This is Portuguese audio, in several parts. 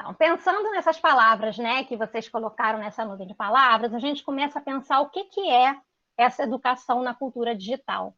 Então, pensando nessas palavras, né, que vocês colocaram nessa nuvem de palavras, a gente começa a pensar o que é essa educação na cultura digital,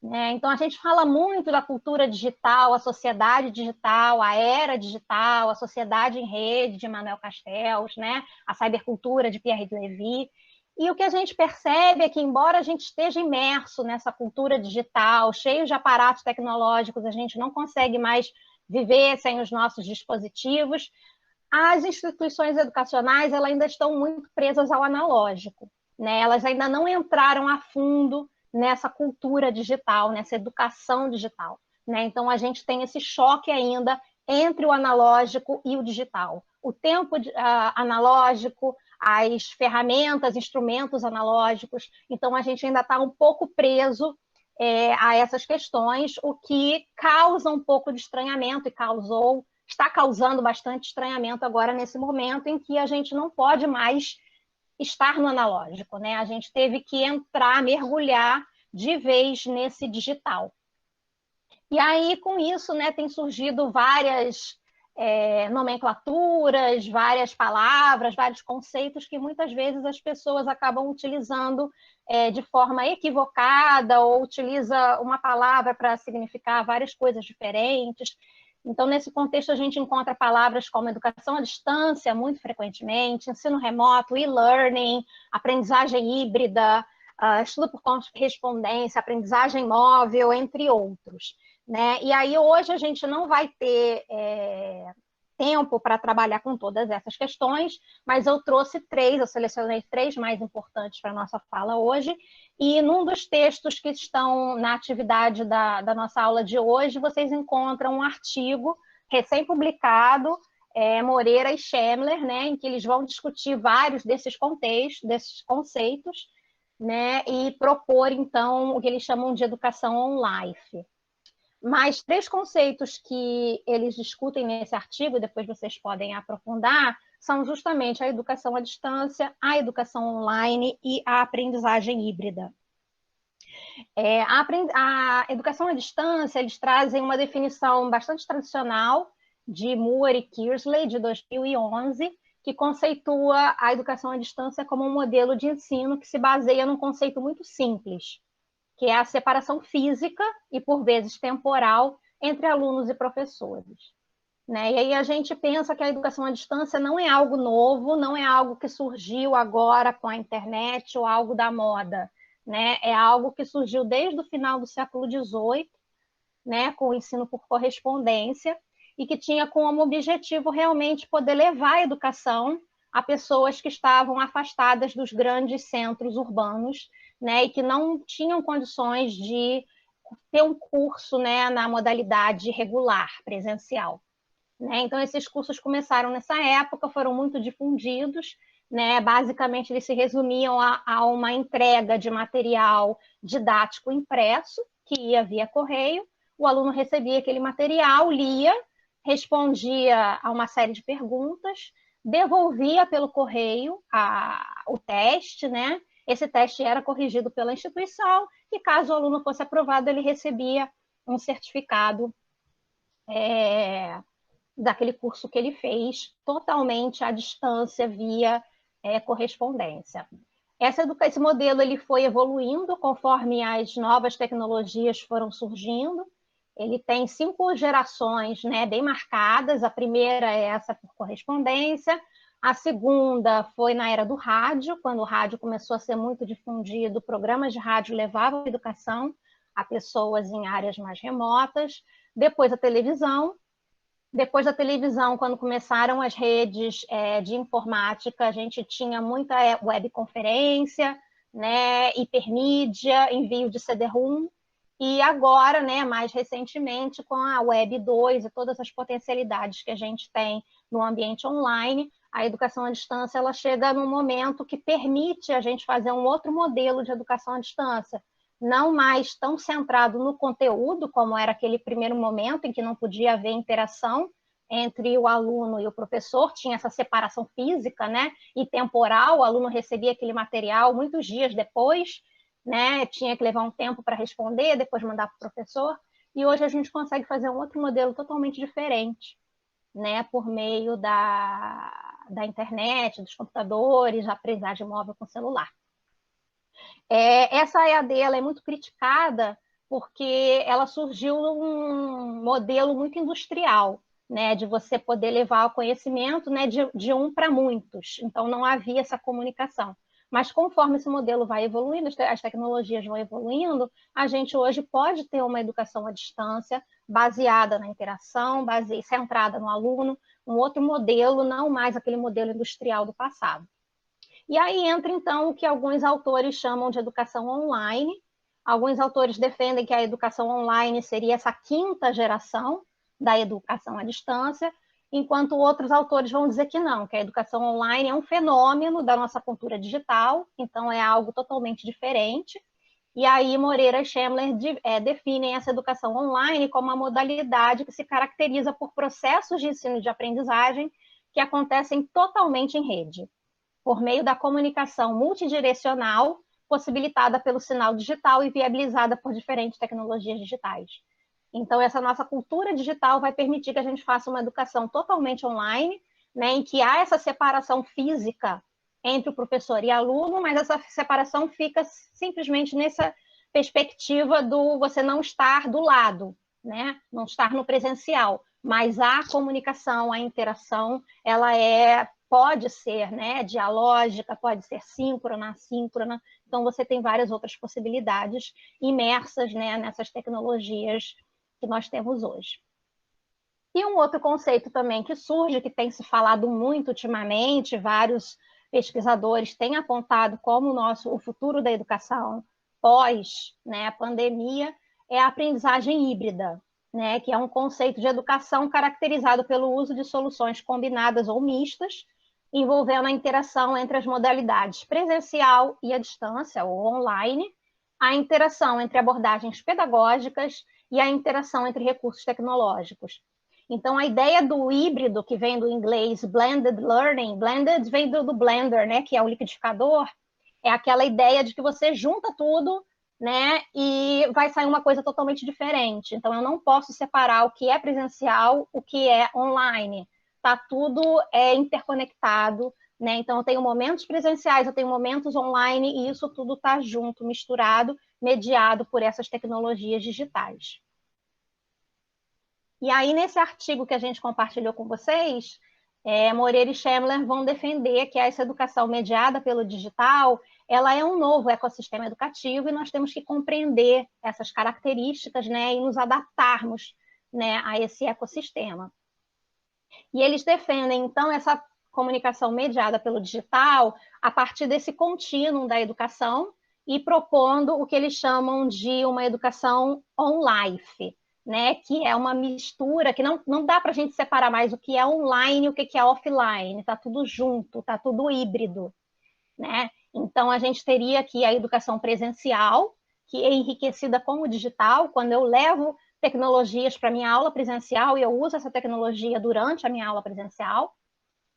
né? Então, a gente fala muito da cultura digital, a sociedade digital, a era digital, a sociedade em rede de Manuel Castells, né? A cybercultura de Pierre Levy. E o que a gente percebe é que, embora a gente esteja imerso nessa cultura digital, cheio de aparatos tecnológicos, a gente não consegue mais viver sem os nossos dispositivos, as instituições educacionais elas ainda estão muito presas ao analógico, né? Elas ainda não entraram a fundo nessa cultura digital, nessa educação digital, né? Então a gente tem esse choque ainda entre o analógico e o digital. O tempo analógico, as ferramentas, instrumentos analógicos, então a gente ainda está um pouco preso a essas questões, o que causa um pouco de estranhamento e está causando bastante estranhamento agora nesse momento em que a gente não pode mais estar no analógico, né? A gente teve que entrar, mergulhar de vez nesse digital. E aí, com isso, né, tem surgido várias nomenclaturas, várias palavras, vários conceitos que muitas vezes as pessoas acabam utilizando de forma equivocada ou utiliza uma palavra para significar várias coisas diferentes. Então, nesse contexto, a gente encontra palavras como educação à distância, muito frequentemente, ensino remoto, e-learning, aprendizagem híbrida, estudo por correspondência, aprendizagem móvel, entre outros, né? E aí, hoje, a gente não vai ter tempo para trabalhar com todas essas questões, mas eu selecionei três mais importantes para a nossa fala hoje, e num dos textos que estão na atividade da nossa aula de hoje, vocês encontram um artigo recém-publicado, Moreira e Schemler, né, em que eles vão discutir vários desses contextos, desses conceitos, né, e propor, então, o que eles chamam de educação on-life. Mas três conceitos que eles discutem nesse artigo, e depois vocês podem aprofundar, são justamente a educação à distância, a educação online e a aprendizagem híbrida. A educação à distância, eles trazem uma definição bastante tradicional de Moore e Kearsley, de 2011, que conceitua a educação à distância como um modelo de ensino que se baseia num conceito muito simples, que é a separação física e, por vezes, temporal entre alunos e professores, né? E aí a gente pensa que a educação à distância não é algo novo, não é algo que surgiu agora com a internet ou algo da moda, né? É algo que surgiu desde o final do século XVIII, né? Com o ensino por correspondência, e que tinha como objetivo realmente poder levar a educação a pessoas que estavam afastadas dos grandes centros urbanos, né, e que não tinham condições de ter um curso, né, na modalidade regular, presencial, né? Então, esses cursos começaram nessa época, foram muito difundidos, né? Basicamente, eles se resumiam a uma entrega de material didático impresso, que ia via correio, o aluno recebia aquele material, lia, respondia a uma série de perguntas, devolvia pelo correio o teste, né? Esse teste era corrigido pela instituição e, caso o aluno fosse aprovado, ele recebia um certificado daquele curso que ele fez, totalmente à distância, via correspondência. Esse modelo ele foi evoluindo conforme as novas tecnologias foram surgindo. Ele tem 5 gerações, né, bem marcadas. A primeira é essa por correspondência. A segunda foi na era do rádio, quando o rádio começou a ser muito difundido, programas de rádio levavam a educação a pessoas em áreas mais remotas. Depois a televisão. Depois da televisão, quando começaram as redes de informática, a gente tinha muita webconferência, né, hipermídia, envio de CD-ROM, e agora, né, mais recentemente, com a Web 2 e todas as potencialidades que a gente tem no ambiente online, a educação à distância ela chega num momento que permite a gente fazer um outro modelo de educação à distância, não mais tão centrado no conteúdo, como era aquele primeiro momento em que não podia haver interação entre o aluno e o professor, tinha essa separação física, né, e temporal, o aluno recebia aquele material muitos dias depois, né, tinha que levar um tempo para responder, depois mandar para o professor, e hoje a gente consegue fazer um outro modelo totalmente diferente, né, por meio da internet, dos computadores, da aprendizagem móvel com celular. Essa EAD ela é muito criticada porque ela surgiu num modelo muito industrial, né, de você poder levar o conhecimento, né, de um para muitos. Então, não havia essa comunicação. Mas conforme esse modelo vai evoluindo, as tecnologias vão evoluindo, a gente hoje pode ter uma educação à distância baseada na interação, centrada no aluno, um outro modelo, não mais aquele modelo industrial do passado. E aí entra, então, o que alguns autores chamam de educação online. Alguns autores defendem que a educação online seria essa quinta geração da educação à distância, enquanto outros autores vão dizer que não, que a educação online é um fenômeno da nossa cultura digital, então é algo totalmente diferente. E aí Moreira e Schemler definem essa educação online como uma modalidade que se caracteriza por processos de ensino e de aprendizagem que acontecem totalmente em rede, por meio da comunicação multidirecional, possibilitada pelo sinal digital e viabilizada por diferentes tecnologias digitais. Então, essa nossa cultura digital vai permitir que a gente faça uma educação totalmente online, né, em que há essa separação física entre o professor e aluno, mas essa separação fica simplesmente nessa perspectiva do você não estar do lado, né, não estar no presencial, mas a comunicação, a interação, ela pode ser, né, dialógica, pode ser síncrona, assíncrona, então você tem várias outras possibilidades imersas, né, nessas tecnologias que nós temos hoje. E um outro conceito também que surge, que tem se falado muito ultimamente, vários pesquisadores têm apontado como o futuro da educação pós, né, a pandemia, é a aprendizagem híbrida, né, que é um conceito de educação caracterizado pelo uso de soluções combinadas ou mistas, envolvendo a interação entre as modalidades presencial e a distância, ou online, a interação entre abordagens pedagógicas e a interação entre recursos tecnológicos. Então, a ideia do híbrido, que vem do inglês blended learning, blended vem do blender, né, que é o liquidificador, é aquela ideia de que você junta tudo, né, e vai sair uma coisa totalmente diferente. Então, eu não posso separar o que é presencial, o que é online. Está tudo interconectado, né? Então, eu tenho momentos presenciais, eu tenho momentos online, e isso tudo está junto, misturado, mediado por essas tecnologias digitais. E aí, nesse artigo que a gente compartilhou com vocês, Moreira e Schemler vão defender que essa educação mediada pelo digital, ela é um novo ecossistema educativo e nós temos que compreender essas características, né, e nos adaptarmos, né, a esse ecossistema. E eles defendem, então, essa comunicação mediada pelo digital a partir desse contínuo da educação e propondo o que eles chamam de uma educação on-life, né, que é uma mistura, que não dá para a gente separar mais o que é online e o que é offline, está tudo junto, está tudo híbrido, né? Então, a gente teria aqui a educação presencial, que é enriquecida com o digital, quando eu levo tecnologias para minha aula presencial e eu uso essa tecnologia durante a minha aula presencial.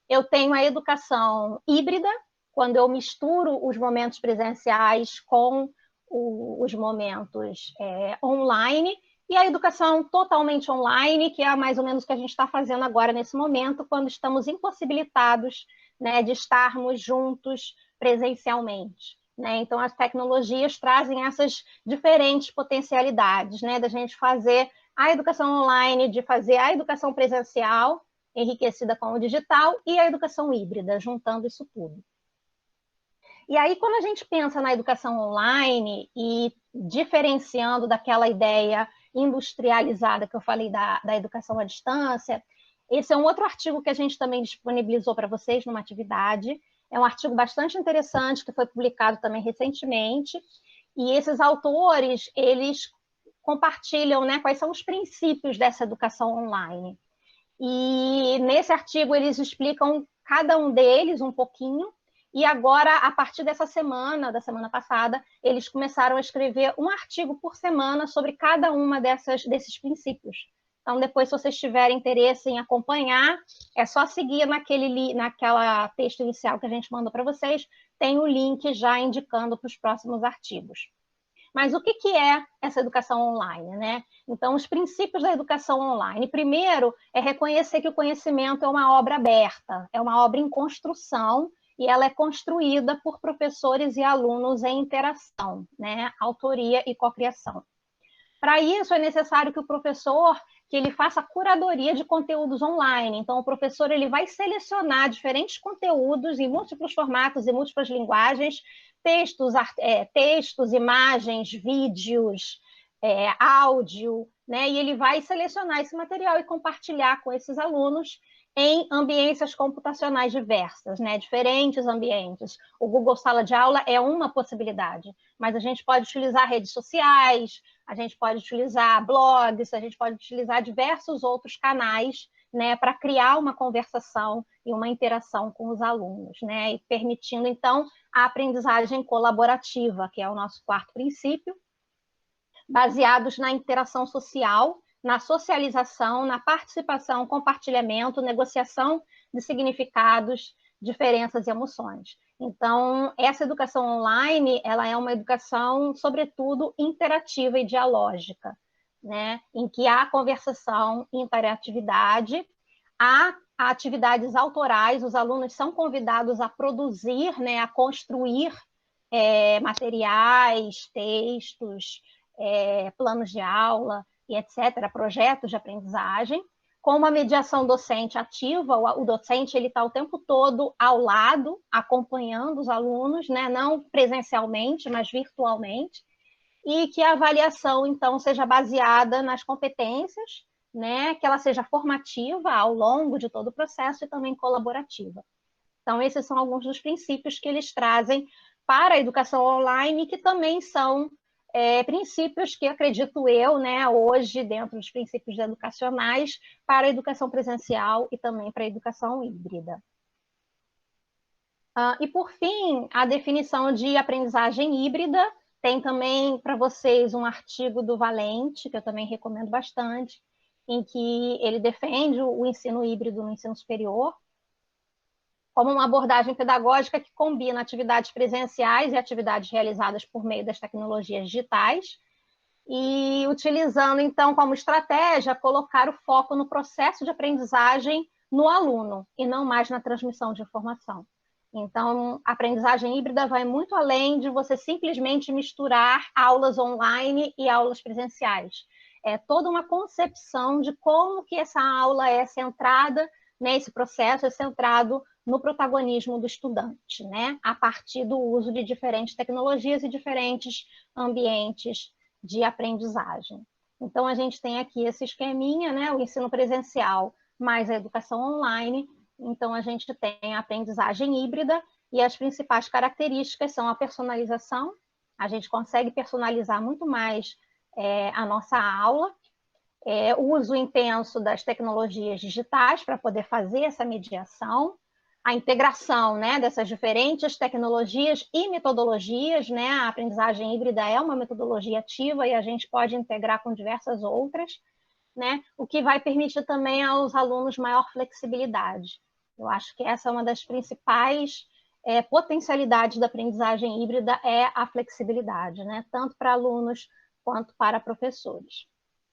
Eu tenho a educação híbrida, quando eu misturo os momentos presenciais com os momentos online, e a educação totalmente online, que é mais ou menos o que a gente está fazendo agora nesse momento, quando estamos impossibilitados, né, de estarmos juntos presencialmente. Né? Então, as tecnologias trazem essas diferentes potencialidades, né, da gente fazer a educação online, de fazer a educação presencial, enriquecida com o digital, e a educação híbrida, juntando isso tudo. E aí, quando a gente pensa na educação online e diferenciando daquela ideia industrializada que eu falei da educação à distância, esse é um outro artigo que a gente também disponibilizou para vocês numa atividade. É um artigo bastante interessante que foi publicado também recentemente. E esses autores, eles compartilham, né, quais são os princípios dessa educação online. E nesse artigo eles explicam cada um deles um pouquinho. E agora, a partir dessa semana, da semana passada, eles começaram a escrever um artigo por semana sobre cada uma desses princípios. Então, depois, se vocês tiverem interesse em acompanhar, é só seguir naquela texto inicial que a gente mandou para vocês, tem o link já indicando para os próximos artigos. Mas o que é essa educação online, né? Então, os princípios da educação online. Primeiro, é reconhecer que o conhecimento é uma obra aberta, é uma obra em construção, e ela é construída por professores e alunos em interação, né? Autoria e cocriação. Para isso, é necessário que o professor que ele faça a curadoria de conteúdos online. Então, o professor ele vai selecionar diferentes conteúdos em múltiplos formatos e múltiplas linguagens, textos, imagens, vídeos, áudio, né? E ele vai selecionar esse material e compartilhar com esses alunos em ambiências computacionais diversas, né? Diferentes ambientes. O Google Sala de Aula é uma possibilidade, mas a gente pode utilizar redes sociais, a gente pode utilizar blogs, a gente pode utilizar diversos outros canais, né, para criar uma conversação e uma interação com os alunos, né, e permitindo, então, a aprendizagem colaborativa, que é o nosso quarto princípio, baseados na interação social, na socialização, na participação, compartilhamento, negociação de significados, diferenças e emoções. Então, essa educação online, ela é uma educação, sobretudo, interativa e dialógica, né? Em que há conversação, interatividade, há atividades autorais, os alunos são convidados a produzir, né, a construir materiais, textos, planos de aula e etc., projetos de aprendizagem, com uma mediação docente ativa. O docente ele está o tempo todo ao lado, acompanhando os alunos, né? Não presencialmente, mas virtualmente, e que a avaliação, então, seja baseada nas competências, né? Que ela seja formativa ao longo de todo o processo e também colaborativa. Então, esses são alguns dos princípios que eles trazem para a educação online, que também são princípios que, acredito eu, né, hoje, dentro dos princípios educacionais, para a educação presencial e também para a educação híbrida. E, por fim, a definição de aprendizagem híbrida. Tem também para vocês um artigo do Valente, que eu também recomendo bastante, em que ele defende o ensino híbrido no ensino superior, como uma abordagem pedagógica que combina atividades presenciais e atividades realizadas por meio das tecnologias digitais, e utilizando, então, como estratégia, colocar o foco no processo de aprendizagem no aluno, e não mais na transmissão de informação. Então, a aprendizagem híbrida vai muito além de você simplesmente misturar aulas online e aulas presenciais. É toda uma concepção de como que essa aula é centrada, né, esse processo é centrado no protagonismo do estudante, né, a partir do uso de diferentes tecnologias e diferentes ambientes de aprendizagem. Então, a gente tem aqui esse esqueminha, né, o ensino presencial mais a educação online. Então, a gente tem a aprendizagem híbrida, e as principais características são a personalização. A gente consegue personalizar muito mais a nossa aula, o uso intenso das tecnologias digitais para poder fazer essa mediação, a integração, né, dessas diferentes tecnologias e metodologias, né? A aprendizagem híbrida é uma metodologia ativa e a gente pode integrar com diversas outras, né? O que vai permitir também aos alunos maior flexibilidade. Eu acho que essa é uma das principais potencialidades da aprendizagem híbrida, é a flexibilidade, né? Tanto para alunos quanto para professores.